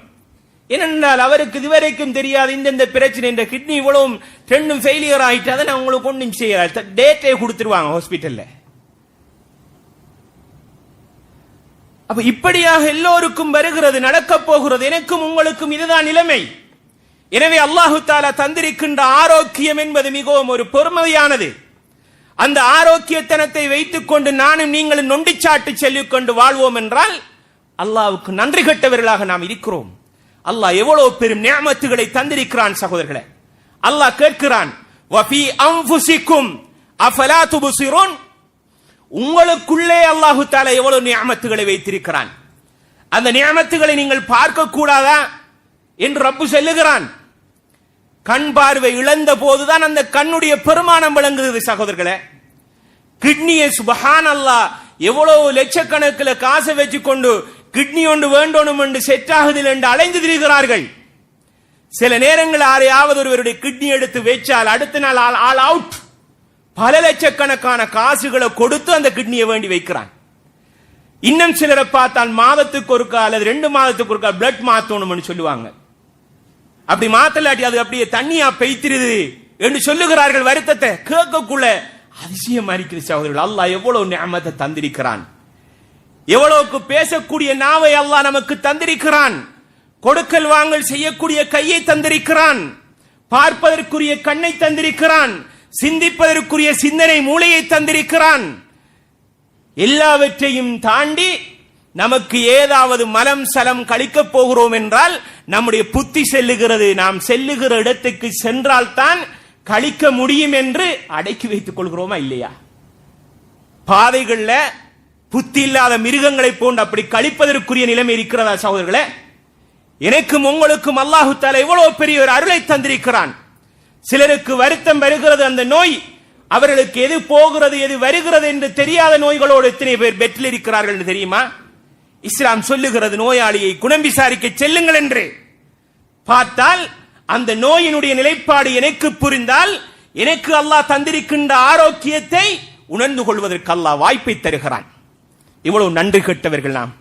ஏனென்றால் அவருக்கு இதுவரைக்கும் தெரியாது இந்த பிரச்சனை, இந்த கிட்னி இவ்வளவு ரெண்டும் ஃபெயிலியர் ஆயிட்டு அதை நான் உங்களுக்கு ஒன்றும் செய்யறாரு, டேட்டே கொடுத்துருவாங்க ஹாஸ்பிட்டல்ல. அப்ப இப்படியாக எல்லோருக்கும் வருகிறது, நடக்க போகிறது. எனக்கும் உங்களுக்கும் இதுதான் நிலைமை. எனவே அல்லாஹு தஆலா தந்திருக்கின்ற ஆரோக்கியம் என்பது மிகவும் ஒரு பெருமதியானது. அந்த ஆரோக்கியத்தனத்தை வைத்துக் கொண்டு நானும் நீங்களும் நொண்டிச்சாட்டு சொல்லிக் கொண்டு வாழ்வோம் என்றால் அல்லாஹ்வுக்கு நன்றி கெட்டவர்களாக நாம் இருக்கிறோம். அல்லாஹ் எவ்வளவு பெரும் நிஅமத்துகளை தந்திருக்கிறான் சகோதரர்களே. அல்லாஹ் கேட்கிறான், வஃபி அன்ஃபுசிக்கும் அஃபலா துப்சிரூன். உங்களுக்குள்ளே அல்லாஹு தஆலா எவ்வளவு நிஅமத்துகளை வைத்திருக்கிறான், அந்த நிஅமத்துகளை நீங்கள் பார்க்க கூடாதா என்று ரப்பு சொல்லுகிறான். கண் பார்வை இழந்த போதுதான் அந்த கண்ணுடைய பெருமானம் விளங்குகிறது சகோதரர்களே. கிட்னியை சுப்ஹானல்லாஹ் எவ்வளவு லட்சக்கணக்கில் காசை வச்சுக்கொண்டு கிட்னி ஒன்று வேண்டணும் என்று செட் ஆகுதில் என்று அலைந்து திரிகிறார்கள். சில நேரங்கள் யாரையாவது ஒருவருடைய கிட்னி எடுத்து வச்சால் அடுத்த நாள் ஆல் அவுட். பல லட்சக்கணக்கான காசுகளை கொடுத்து அந்த கிட்னியை வேண்டி வைக்கிறான். இன்னும் சிலரை பார்த்தால் மாதத்துக்கு ஒருக்கா அல்லது 2 மாதத்துக்கு ஒருக்கா பிளட் மாத்தணும் சொல்லுவாங்க. அப்படி மாத்தலாட்டி அது அப்படியே தண்ணியா பெய்த்திருது என்று சொல்லுகிறார்கள். வருத்தத்தை கேட்கக்குள்ள அதிசயமா இருக்கிற சகோதரர்கள். அல்லாஹ் எவ்வளவு நிஅமத்தை தந்திருக்கிறான், எவ்வளவுக்கு பேசக்கூடிய நாவை அல்லாஹ் நமக்கு தந்திருக்கிறான், கொடுக்கல் வாங்கல் செய்யக்கூடிய கையை தந்திருக்கிறான், பார்ப்பதற்குரிய கண்ணை தந்திருக்கிறான், சிந்திப்பதற்குரிய சிந்தனை மூளையை தந்திருக்கிறான். எல்லாவற்றையும் தாண்டி நமக்கு ஏதாவது மலம் சலம் கழிக்கப் போகிறோம் என்றால் நம்முடைய புத்தி செல்லுகிறது. நாம் செல்லுகிற இடத்துக்கு சென்றால் தான் கழிக்க முடியும் என்று அடக்கி வைத்துக் கொள்கிறோமா இல்லையா? பாதைகள்ல புத்தி இல்லாத மிருகங்களை போன்று அப்படி கழிப்பதற்குரிய நிலைமை இருக்கிறதா சகோதரர்களே? எனக்கும் உங்களுக்கும் அல்லாஹு தஆலா எவ்வளவு பெரிய ஒரு அருளை தந்திருக்கிறான். சிலருக்கு வருத்தம் வருகிறது, அந்த நோய் அவர்களுக்கு எது போகிறது எது வருகிறது என்று தெரியாத நோய்களோடு எத்தனை பேர் பெற்றில் இருக்கிறார்கள் என்று தெரியுமா? இஸ்லாம் சொல்லுகிறது நோயாளியை குணம் விசாரிக்க செல்லுங்கள் என்று. பார்த்தால் அந்த நோயினுடைய நிலைப்பாடு எனக்கு புரிந்தால் எனக்கு அல்லாஹ் தந்திருக்கின்ற ஆரோக்கியத்தை உணர்ந்து கொள்வதற்கு அல்லாஹ் வாய்ப்பை தருகிறான். இவ்வளவு நன்றி கெட்டவர்கள் நாம்,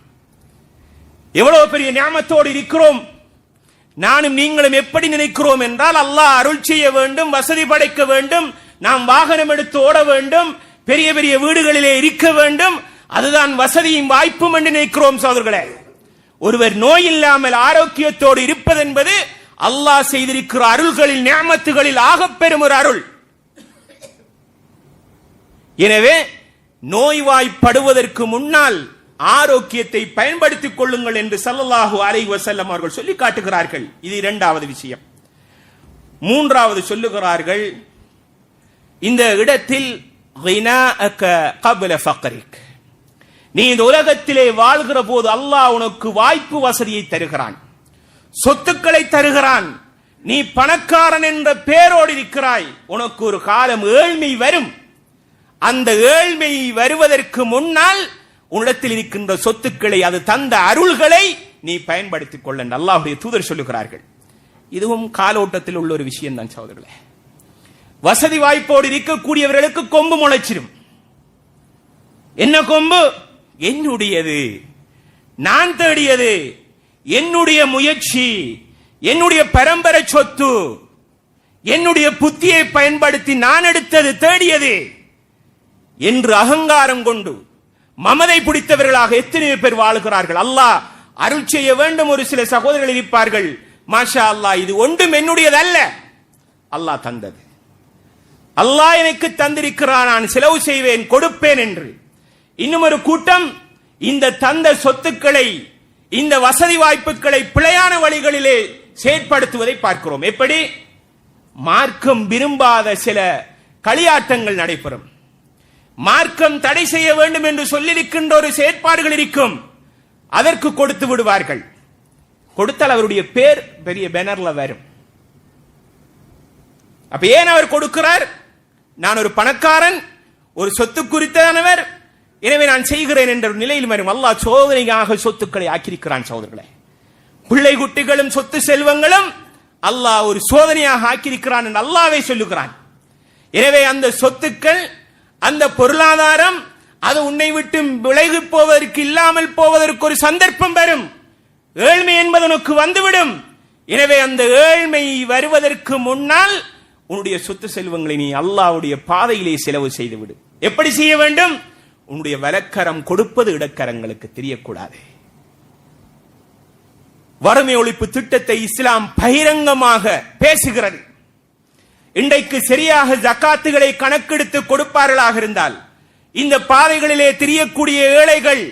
எவ்வளவு பெரிய நியாமத்தோடு இருக்கிறோம். நானும் நீங்களும் எப்படி நினைக்கிறோம் என்றால் அல்லாஹ் அருள் செய்ய வேண்டும், வசதி படைக்க வேண்டும், நாம் வாகனம் எடுத்து ஓட வேண்டும், பெரிய பெரிய வீடுகளிலே இருக்க வேண்டும், அதுதான் வசதியும் வாய்ப்பும் என்று நினைக்கிறோம் சகோதரர்களே. ஒருவர் நோய் இல்லாமல் ஆரோக்கியத்தோடு இருப்பது என்பது அல்லாஹ் செய்திருக்கிற அருள்களில் நிஅமத்துகளில் ஆகப்பெரும் ஒரு அருள். எனவே நோய்வாய்ப்படுவதற்கு முன்னால் ஆரோக்கியத்தை பயன்படுத்திக் கொள்ளுங்கள் என்று ஸல்லல்லாஹு அலைஹி வஸல்லம் அவர்கள் சொல்லி காட்டுகிறார்கள். இது இரண்டாவது விஷயம். மூன்றாவது சொல்லுகிறார்கள், இந்த இடத்தில் கினாஅக கப்ல ஃபக்ரிக், நீ இந்த உலகத்திலே வாழ்கிற போது அல்லாஹ் உனக்கு வாய்ப்பு வசதியை தருகிறான், சொத்துக்களை தருகிறான், நீ பணக்காரன் என்ற பேரோடு இருக்கிறாய். உனக்கு ஒரு காலம் ஏழ்மை வரும். அந்த ஏழ்மை வருவதற்கு முன்னால் உன்னிடத்தில் இருக்கின்ற சொத்துக்களை, அது தந்த அருள்களை நீ பயன்படுத்திக் கொள்ள அல்லாஹ்வுடைய தூதர் சொல்லுகிறார்கள். இதுவும் காலோட்டத்தில் உள்ள ஒரு விஷயம் தான் சகோதரர்களே. வசதி வாய்ப்போடு இருக்கக்கூடியவர்களுக்கு கொம்பு முளைச்சிடும். என்ன கொம்பு? என்னுடையது, நான் தேடியது, என்னுடைய முயற்சி, என்னுடைய பரம்பரை சொத்து, என்னுடைய புத்தியை பயன்படுத்தி நான் எடுத்தது, தேடியது என்று அகங்காரம் கொண்டு மமதை பிடித்தவர்களாக எத்தனை பேர் வாழுகிறார்கள். அல்லாஹ் அருள் செய்ய வேண்டும். ஒரு சில சகோதரர்கள் இருப்பார்கள், மாஷா அல்லாஹ், இது ஒன்றும் என்னுடையது அல்ல, அல்லாஹ் தந்தது, அல்லாஹ் எனக்கு தந்திருக்கிறான், நான் செலவு செய்வேன், கொடுப்பேன் என்று. இன்னும் ஒரு கூட்டம் இந்த தந்த சொத்துக்களை, இந்த வசதி வாய்ப்புகளை பிழையான வழிகளிலே செயற்படுத்துவதை பார்க்கிறோம். எப்படி? மார்க்கம் விரும்பாத சில களியாட்டங்கள் நடைபெறும். மார்க்கம் தடை செய்ய வேண்டும் என்று சொல்லியிருக்கின்ற ஒரு செயற்பாடுகள் இருக்கும், அதற்கு கொடுத்து விடுவார்கள். கொடுத்தால் அவருடைய பேர் பெரிய பேனர்ல வரும். அப்ப ஏன் அவர் கொடுக்கிறார்? நான் ஒரு பணக்காரன், ஒரு சொத்து குறித்தானவர், எனவே நான் செய்கிறேன் என்ற நிலையில் வரும். அல்லாஹ் சோதனையாக சொத்துக்களை ஆக்கியிருக்கிறான் சகோதரர்களே. பிள்ளை குட்டிகளும் சொத்து செல்வங்களும் அல்லாஹ் ஒரு சோதனையாக ஆக்கியிருக்கிறான் என்று அல்லாஹ்வே சொல்லுகிறான். எனவே அந்த சொத்துக்கள், அந்த பொருளாதாரம், அது உன்னை விட்டு விலகி போவதற்கு, இல்லாமல் போவதற்கு ஒரு சந்தர்ப்பம் வரும். ஏழ்மை என்பது உனக்கு வந்துவிடும். எனவே அந்த ஏழ்மை வருவதற்கு முன்னால் உன்னுடைய சொத்து செல்வங்களை நீ அல்லாஹ்வுடைய பாதையிலே செலவு செய்துவிடு. எப்படி செய்ய வேண்டும்? உன்னுடைய வலக்கரம் கொடுப்பது இடக்கரங்களுக்கு தெரியக்கூடாது. வறுமை ஒழிப்பு திட்டத்தை இஸ்லாம் பகிரங்கமாக பேசுகிறது. இன்றைக்கு சரியாக ஜக்காத்துகளை கணக்கெடுத்து கொடுப்பார்களாக இருந்தால், இந்த பாதைகளிலே திரியக்கூடிய ஏழைகள்,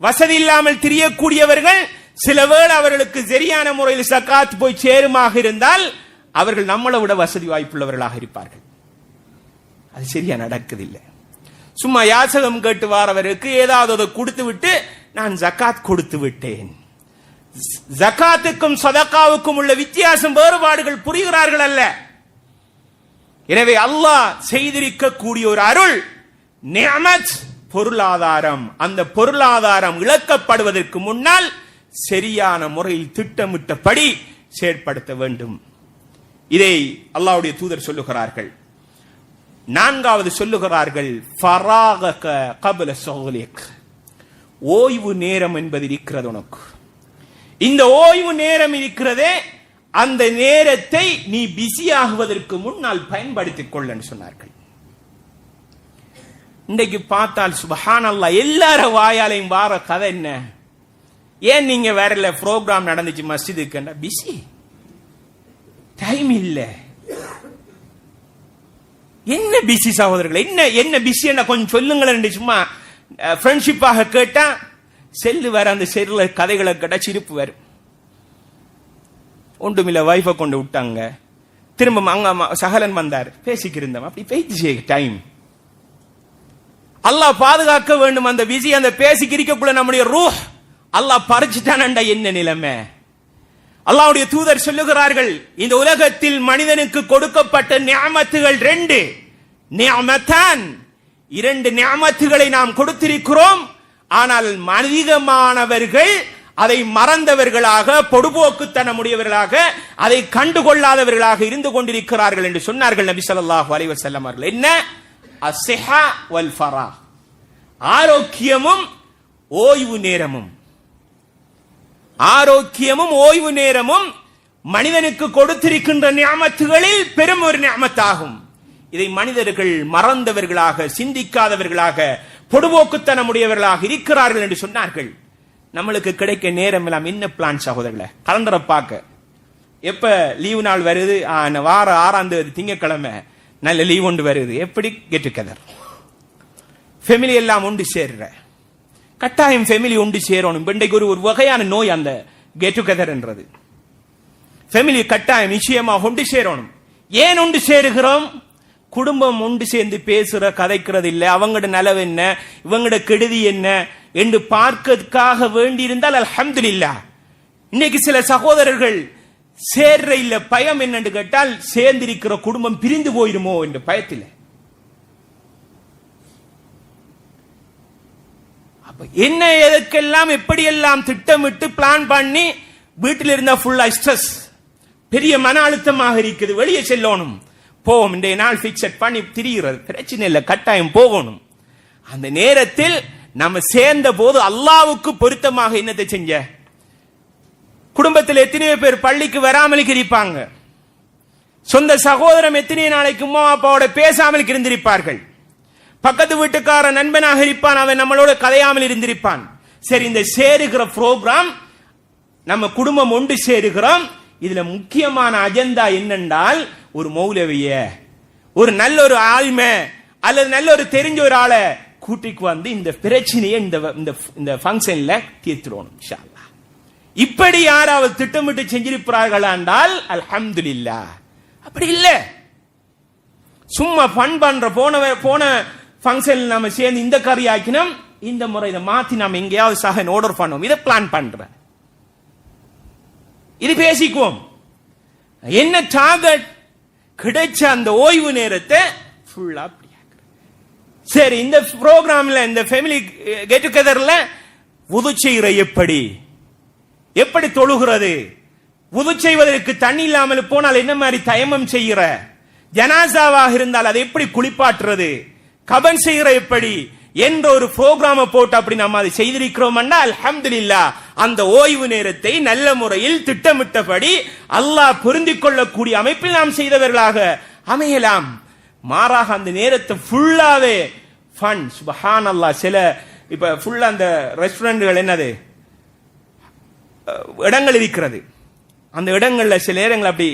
வசதி இல்லாமல் திரியக்கூடியவர்கள், சில வேளை அவர்களுக்கு சரியான முறையில் ஜக்காத் போய் சேருமாக இருந்தால் அவர்கள் நம்மளை விட வசதி வாய்ப்புள்ளவர்களாக இருப்பார்கள். அது சரியா நடக்குதில்லை. சும்மா யாசகம் கேட்டு வாரவருக்கு ஏதாவது கொடுத்து விட்டு நான் ஜக்காத் கொடுத்து விட்டேன். ஜக்காத்துக்கும் சதகாவுக்கும் உள்ள வித்தியாசம், வேறுபாடுகள் புரிகிறார்கள் அல்ல. எனவே அல்லாஹ் செய்திருக்கக்கூடிய ஒரு அருள் நிஅமத், பொருளாதாரம். அந்த பொருளாதாரம் இழக்கப்படுவதற்கு முன்னால் சரியான முறையில் திட்டமிட்டபடி செயற்படுத்த வேண்டும். இதை அல்லாஹ்வுடைய தூதர் சொல்லுகிறார்கள். நான்காவது சொல்லுகிறார்கள், ஃபராகக கப்ல ஷுக்லிக், ஓய்வு நேரம் என்பது இருக்கிறது உனக்கு. இந்த ஓய்வு நேரம் இருக்கிறதே, அந்த நேரத்தை நீ பிஸி ஆகுவதற்கு முன்னால் பயன்படுத்திக் கொள்ள சொன்னார்கள். இன்றைக்கு பார்த்தால் சுப்ஹானல்லாஹ், எல்லார வாயாலையும் வார கதை என்ன? ஏன் நீங்க வரல? ப்ரோக்ராம் நடந்துச்சு மஸ்ஜிதுக்கு, பிஸி, டைம் இல்ல. என்ன பிஸி சகோதரர்கள்? என்ன என்ன பிஸி என்ன கொஞ்சம் சொல்லுங்களேன். சும்மா ஃப்ரெண்ட்ஷிப்பாக கேட்டா செல்லு வர, அந்த செல்லுல கதைகளை கேட்டா சிரிப்பு வரும். ஒன்றுமில்ல, வைஃபை கொண்டு விட்டாங்க, திரும்ப அங்க சகலன் வந்தார், பேசிக்கிருந்தோம், அப்படி பேசி டைம். அல்லாஹ் பாதுகாக்க வேண்டும் அந்த பிஸி, அந்த பேசிக்கிருக்கக்குள்ள நம்முடைய ரூஹ் அல்லாஹ் பறிச்சுட்டானண்டா என்ன நிலைமை? அல்லாஹ்வுடைய தூதர் சொல்லுகிறார்கள், இந்த உலகத்தில் மனிதனுக்கு கொடுக்கப்பட்ட நிஅமத்துகள் ரெண்டு, நிஅமத்தான், இரண்டு நிஅமத்துகளை நாம் கொடுத்திருக்கிறோம். ஆனால் அதிகமானவர்கள் அதை மறந்தவர்களாக, பொடுபோக்குத்தனமுடையவர்களாக, அதை கண்டுகொள்ளாதவர்களாக இருந்து கொண்டிருக்கிறார்கள் என்று சொன்னார்கள் நபி ஸல்லல்லாஹு அலைஹி வஸல்லம் அவர்கள். என்ன? அஸ்ஸிஹா வல் ஃபரா, ஆரோக்கியமும் ஓய்வு நேரமும். ஆரோக்கியமும் ஓய்வு நேரமும் மனிதனுக்கு கொடுத்திருக்கின்ற நிஅமத்துகளில் பெரும் ஒரு நிஅமத்தாகும். இதை மனிதர்கள் மறந்தவர்களாக, சிந்திக்காதவர்களாக, பொடுபோக்குத்தனமுடையவர்களாக இருக்கிறார்கள் என்று சொன்னார்கள். நம்மளுக்கு கிடைக்க நேரம் எல்லாம் என்ன பிளான் சகோதரர்களே? கலண்டரை பார்க்க, எப்ப லீவு நாள் வருது, வார 6ஆம் தேதி திங்கட்கிழமை நல்ல லீவ் ஒன்று வருது, எப்படி கெட் டுகெதர், ஃபேமிலி எல்லாம் ஒன்று சேர்ற, கட்டாயம் ஃபேமிலி ஒன்று சேரணும். இன்றைக்கு ஒரு வகையான நோய் அந்த கெட் டுகெதர் என்றது. ஃபேமிலி கட்டாயம் நிச்சயமாக ஒன்று சேரணும். ஏன் ஒன்று சேருகிறோம்? குடும்பம் ஒன்று சேர்ந்து பேசுற, கதைக்கிறது இல்லை, அவங்களோட நலவு என்ன, இவங்களோட கெடுதி என்ன என்று பார்க்கிறதுக்காக வேண்டி இருந்தால் அல்ஹம்துலில்லாஹ். இன்னைக்கு சில சகோதரர்கள் சேர்ற இல்ல, பயம் என்னன்னு கேட்டால் சேர்ந்திருக்கிற குடும்பம் பிரிந்து போயிருமோ என்ற பயத்தில். என்ன எதற்கெல்லாம் எப்படியெல்லாம் திட்டமிட்டு பிளான் பண்ணி வீட்டில் இருந்தா ஃபுல்லா ஸ்ட்ரெஸ், பெரிய மன அழுத்தமாக இருக்குது, வெளியே செல்லணும், போவோம், இன்றைய நாள் பிக்சட் பண்ணி திரிகிறது, பிரச்சனை இல்லை, கட்டாயம் போகணும். அந்த நேரத்தில் நம்ம சேர்ந்த போது அல்லாவுக்கு பொருத்தமாக என்னத்தை செஞ்ச? குடும்பத்தில் எத்தனையோ பேர் பள்ளிக்கு வராமல் இருப்பாங்க, சொந்த சகோதரம் எத்தனை நாளைக்கு அம்மா அப்பாவோட பேசாமல் இருந்திருப்பார்கள், பக்கத்து வீட்டுக்கார நண்பனாக இருப்பான், அவன் நம்மளோட கதையாமல் இருந்திருப்பான். சரி, இந்த சேருகிற புரோகிராம் நம்ம குடும்பம் ஒன்று சேருகிறோம், இதுல முக்கியமான அஜெண்டா என்னென்றால் ஒரு மௌலவிய, ஒரு நல்ல ஒரு ஆள்மை அல்லது நல்ல ஒரு தெரிஞ்ச ஒரு ஆளை கூட்டிக்கு வந்து இந்த பிரச்சனையை இந்த ஃபங்க்ஷன்ல தீர்த்துடணும் இன்ஷா அல்லாஹ். இப்படி யாராவது திட்டமிட்டு செஞ்சிருப்பார்களா என்றால் அல்ஹம்துலில்லாஹ். அப்படி இல்ல, சும்மா ஃபன் பண்ற போன ஃபங்க்ஷன் நம்ம சேர்ந்து இந்த கறி ஆக்கினோம், இந்த முறை இதை மாத்தி நாம எங்கேயாவது சக ஆர்டர் பண்ணுவோம், இதை பிளான் பண்ற, இது பேசிக்குவோம். என்ன டார்கெட்? கிடைச்ச அந்த ஓய்வு நேரத்தை ஃபுல்லா. சரி, இந்த ப்ரோக்ராம்ல இந்த ஃபேமிலி கெட் டுகெதர்ல வுது செய்கிற எப்படி தொழுகிறது, வுது செய்வதற்கு தண்ணி இல்லாமல் போனால் என்ன மாதிரி தயமம் செய்கிற, ஜனாசாவாக இருந்தால் அதை எப்படி குளிப்பாட்டுறது, கபன் செய்கிற எப்படி என்ற ஒரு புரோகிராம போட்டு அப்படி நம்ம அதை செய்திருக்கிறோம். அல்ஹம்துலில்லாஹ், அந்த ஓய்வு நேரத்தை நல்ல முறையில் திட்டமிட்டபடி அல்லாஹ் பொருந்திக் கொள்ளக்கூடிய அமைப்பில் நாம் செய்தவர்களாக அமையலாம். மாறாக அந்த நேரத்தை ஃபுல்லாவே ஃபன், சுப்ஹானல்லாஹ். சில இப்ப ஃபுல்லா அந்த ரெஸ்டாரண்ட்கள் என்னது இடங்கள் இருக்கிறது, அந்த இடங்கள்ல சில நேரங்கள் அப்படி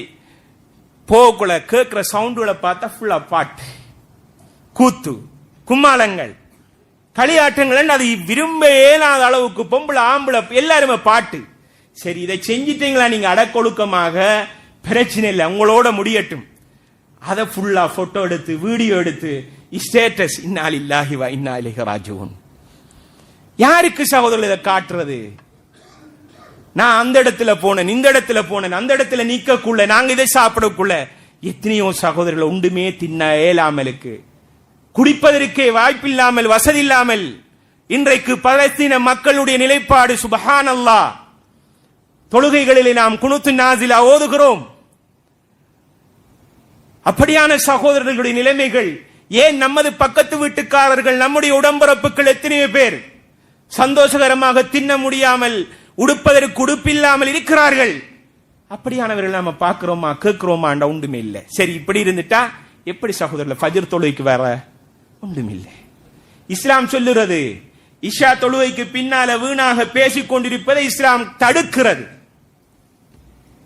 போக்குள்ள கேட்கிற சவுண்டுகளை பார்த்தா ஃபுல்லா பாட்டு, கூத்து, கும்மாளங்கள், களியாட்டங்கள், அது விரும்ப ஏனாத அளவுக்கு பொம்பளை ஆம்பளை எல்லாருமே பாட்டு. சரி, இதை செஞ்சிட்டீங்களா நீங்க அடக்கொழுக்கமாக, பிரச்சனை இல்லை, உங்களோட முடியட்டும். அதை ஃபுல்லா போட்டோ எடுத்து வீடியோ எடுத்து ஸ்டேட்டஸ், இன்னா லில்லாஹி வ இன்னா இலைஹி ராஜிஊன். யாருக்கு சகோதரர்கள் இதை காட்டுறது? நான் அந்த இடத்துல போனேன், இந்த இடத்துல போனேன், அந்த இடத்துல நீக்கக்குள்ள, நாங்க இதை சாப்பிடக்குள்ள எத்தனையோ சகோதரர்கள் உண்டுமே தின்ன ஏலாமலுக்கு, குடிப்பதற்கே வாய்ப்பில்லாமல், வசதி இல்லாமல் இன்றைக்கு பலஸ்தீன மக்களுடைய நிலைப்பாடு சுப்ஹானல்லாஹ். தொழுகைகளிலே நாம் குனுத்து நாசிலா ஓதுகிறோம். அப்படியான சகோதரர்களுடைய நிலைமைகள் ஏன் நமது பக்கத்து வீட்டுக்காரர்கள், நம்முடைய உடம்பரப்புகள் எத்தனையோ பேர் சந்தோஷகரமாக தின்ன முடியாமல், உடுப்பதற்கு உடுப்பில்லாமல் இருக்கிறார்கள். அப்படியானவர்கள் நாம பார்க்கிறோமா, கேட்கிறோமா? ஒன்றுமே இல்லை. சரி, இப்படி இருந்துட்டா எப்படி சகோதரர்கள் ஃபஜ்ர் தொழுகைக்கு வர? ஒன்றுமில்லை. இஸ்லாம் சொல்லுறது, இஷா தொழுகைக்கு பின்னால வீணாக பேசிக் கொண்டிருப்பதை இஸ்லாம் தடுக்கிறது.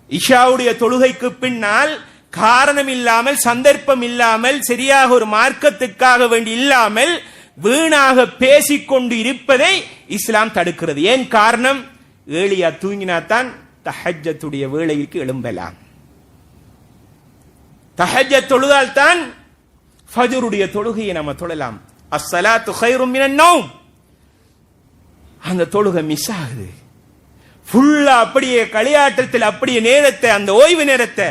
இஷாவுடைய தொழுகைக்கு பின்னால் காரணம் இல்லாமல், சந்தர்ப்பம் இல்லாமல், சரியாக ஒரு மார்க்கத்துக்காக வேண்டி இல்லாமல் வீணாக பேசிக்கொண்டு இருப்பதை இஸ்லாம் தடுக்கிறது. ஏன் காரணம்? ஏழியா தூங்கினாத்தான் தஹஜ்ஜத்துடைய வேளைக்கு எழும்பலாம். தஹஜ்ஜத் தொழுதால் தான் ஃபஜ்ருடைய தொழுகையை நம்ம தொழலாம். அஸ்ஸலாத்து கைரும் மினன் நௌம். அந்த தொழுகை மிஸ் ஆகுது. ஃபுல்லா அப்படியே களியாட்டத்தில் அப்படியே நேரத்தை, அந்த ஓய்வு நேரத்தை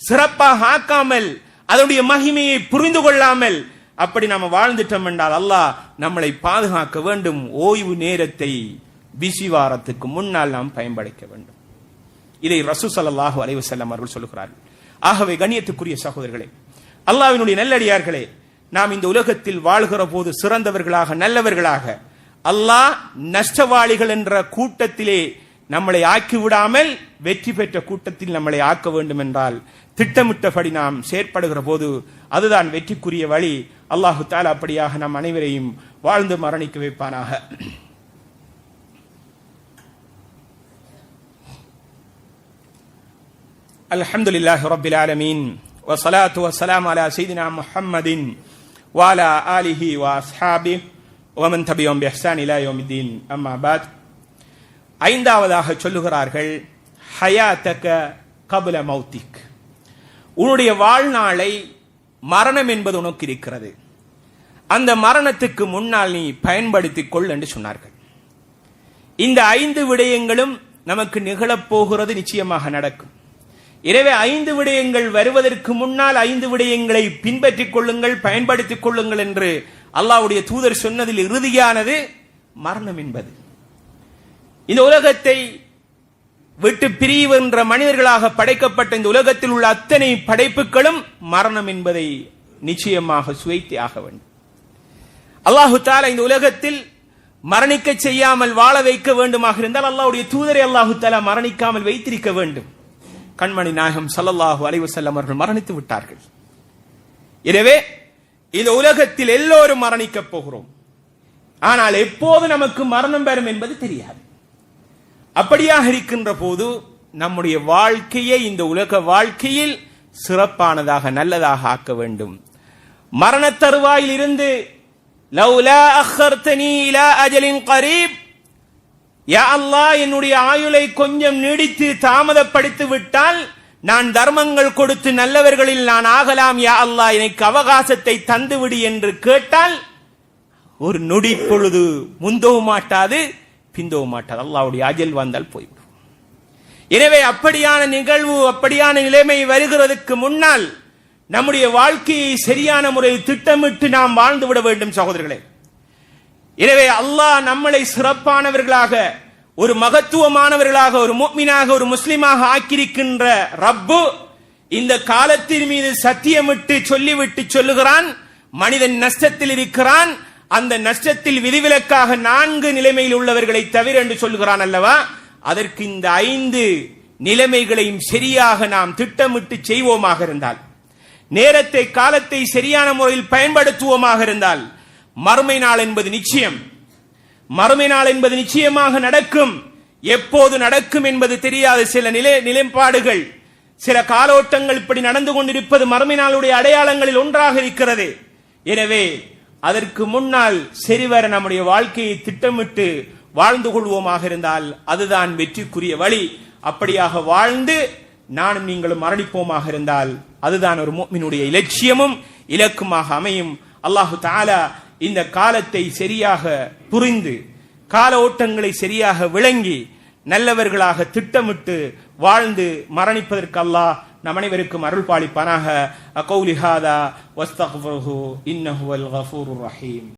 சிறப்பாக ஆக்காமல், அதனுடைய மகிமையை புரிந்து கொள்ளாமல் அப்படி நம்ம வாழ்ந்துட்டோம் என்றால் அல்லாஹ் நம்மளை பாதுகாக்க வேண்டும். ஓய்வு நேரத்தை விசிவாரத்துக்கு முன்னால் நாம் பயன்படுத்த வேண்டும். இதை ரசூல் ஸல்லல்லாஹு அலைஹி வஸல்லம் அவர்கள் சொல்கிறார்கள். ஆகவே கண்ணியத்துக்குரிய சகோதரர்களே, அல்லாஹ்வினுடைய நல்லடியார்களே, நாம் இந்த உலகத்தில் வாழ்கிற போது சிறந்தவர்களாக, நல்லவர்களாக, அல்லாஹ் நஷ்டவாளிகள் என்ற கூட்டத்திலே நம்மளை ஆக்கி விடாமல் வெற்றி பெற்ற கூட்டத்தில் நம்மளை ஆக்க வேண்டும் என்றால் திட்டமிட்டபடி நாம் செயற்படுகிற போது அதுதான் வெற்றிக்குரிய வழி. அல்லாஹு தஆலா அப்படியாக நம் அனைவரையும் வாழ்ந்து மரணிக்க வைப்பானாக. அல்ஹம்துலில்லாஹி ரப்பில் ஆலமீன் வஸ்ஸலாத்து வஸ்ஸலாமு அலா சய்யிதினா முஹம்மதின் வ அலா ஆலிஹி வ அஸ்ஹாபிஹி வ மன் தபிஅஹும் பி இஹ்சான் இலா யௌமித்தீன். அம்மா பாத். ஐந்தாவதாக சொல்லுகிறார்கள், ஹயாத்தக கப்ல மௌத்திக். உன்னுடைய வாழ்நாளை, மரணம் என்பது உனக்கு இருக்கிறது, அந்த மரணத்துக்கு முன்னால் நீ பயன்படுத்திக் கொள் என்று சொன்னார்கள். இந்த 5 விடயங்களும் நமக்கு நிகழப்போகிறது, நிச்சயமாக நடக்கும். எனவே 5 விடயங்கள் வருவதற்கு முன்னால் 5 விடயங்களை பின்பற்றிக் கொள்ளுங்கள், பயன்படுத்திக் கொள்ளுங்கள் என்று அல்லாஹ்வுடைய தூதர் சொன்னதில் இறுதியானது மரணம் என்பது. இந்த உலகத்தை விட்டு பிரிவுகின்ற மனிதர்களாக படைக்கப்பட்ட இந்த உலகத்தில் உள்ள அத்தனை படைப்புகளும் மரணம் என்பதை நிச்சயமாக சுவைத்தே ஆக வேண்டும். அல்லாஹு தஆலா இந்த உலகத்தில் மரணிக்க செய்யாமல் வாழ வைக்க வேண்டுமாக இருந்தால் அல்லாஹ்வுடைய தூதரை அல்லாஹு தஆலா மரணிக்காமல் வைத்திருக்க வேண்டும். கண்மணி நாயகம் ஸல்லல்லாஹு அலைஹி வஸல்லம் அவர்கள் மரணித்து விட்டார்கள். எனவே இந்த உலகத்தில் எல்லோரும் மரணிக்கப் போகிறோம். ஆனால் எப்போது நமக்கு மரணம் வரும் என்பது தெரியாது. அப்படியாக இருக்கின்ற போது நம்முடைய வாழ்க்கையை இந்த உலக வாழ்க்கையில் சிறப்பானதாக நல்லதாக ஆக்க வேண்டும். மரண தருவாயில் இருந்து லவ்லா அഖர்தனி இலா அஜலின் கரீப், யா அல்லாஹ் என்னுடைய ஆயுளை கொஞ்சம் நீடித்து தாமதப்படுத்தி விட்டால் நான் தர்மங்கள் கொடுத்து நல்லவர்களில் நான் ஆகலாம், யா அல்லாஹ் எனக்கு அவகாசத்தை தந்துவிடு என்று கேட்டால் ஒரு நொடி பொழுது முந்தவும் மாட்டாது பிந்தவும் மாட்டாது. அல்லாஹ்வுடைய அஜல் வந்தால் போய்விடும். எனவே அப்படியான நிகழ்வு அப்படியான நிலைமை வருகிறதுக்கு முன்னால் நம்முடைய வாழ்க்கையை சரியான முறையில் திட்டமிட்டு நாம் வாழ்ந்துவிட வேண்டும் சகோதரர்களே. எனவே அல்லாஹ் நம்மளை சிறப்பானவர்களாக, ஒரு மகத்துவமானவர்களாக, ஒரு முஃமினாக, ஒரு முஸ்லிமாக ஆக்கியிருக்கின்ற ரப்பு இந்த காலத்தின் மீது சத்தியமிட்டு சொல்லிவிட்டு சொல்லுகிறான், மனிதன் நஷ்டத்தில் இருக்கிறான், அந்த நஷ்டத்தில் விதிவிலக்காக 4 நிலைமையில் உள்ளவர்களை தவிர என்று சொல்லுகிறான் அல்லவா. அதற்கு இந்த 5 நிலைமைகளையும் சரியாக நாம் திட்டமிட்டு செய்வோமாக இருந்தால், நேரத்தை காலத்தை சரியான முறையில் பயன்படுத்துவோமாக இருந்தால் மறுமை நாள் என்பது நிச்சயம். மறுமை நாள் என்பது நிச்சயமாக நடக்கும். எப்போது நடக்கும் என்பது தெரியாது. சில நிலைப்பாடுகள், சில காலோட்டங்கள் இப்படி நடந்து கொண்டிருப்பது மறுமை நாளுடைய அடையாளங்களில் ஒன்றாக இருக்கிறது. எனவே அதற்கு முன்னால் சரிவர நம்முடைய வாழ்க்கையை திட்டமிட்டு வாழ்ந்து கொள்வோமாக இருந்தால் அதுதான் வெற்றிக்குரிய வழி. அப்படியாக வாழ்ந்து நானும் நீங்களும் மரணிப்போமாக இருந்தால் அதுதான் ஒரு முஃமினுடைய இலட்சியமும் இலக்குமாக அமையும். அல்லாஹு தஆலா இந்த காலத்தை சரியாக புரிந்து, கால ஓட்டங்களை சரியாக விளங்கி, நல்லவர்களாக திட்டமிட்டு வாழ்ந்து மரணிப்பதற்கு அல்லாஹ் நம் அனைவருக்கும் அருள் பாலிப்பானாக. அகௌலி ஹாதா வஸ்தக்ஃபிருஹு இன்னஹு வல் கஃபூருர் ரஹீம்.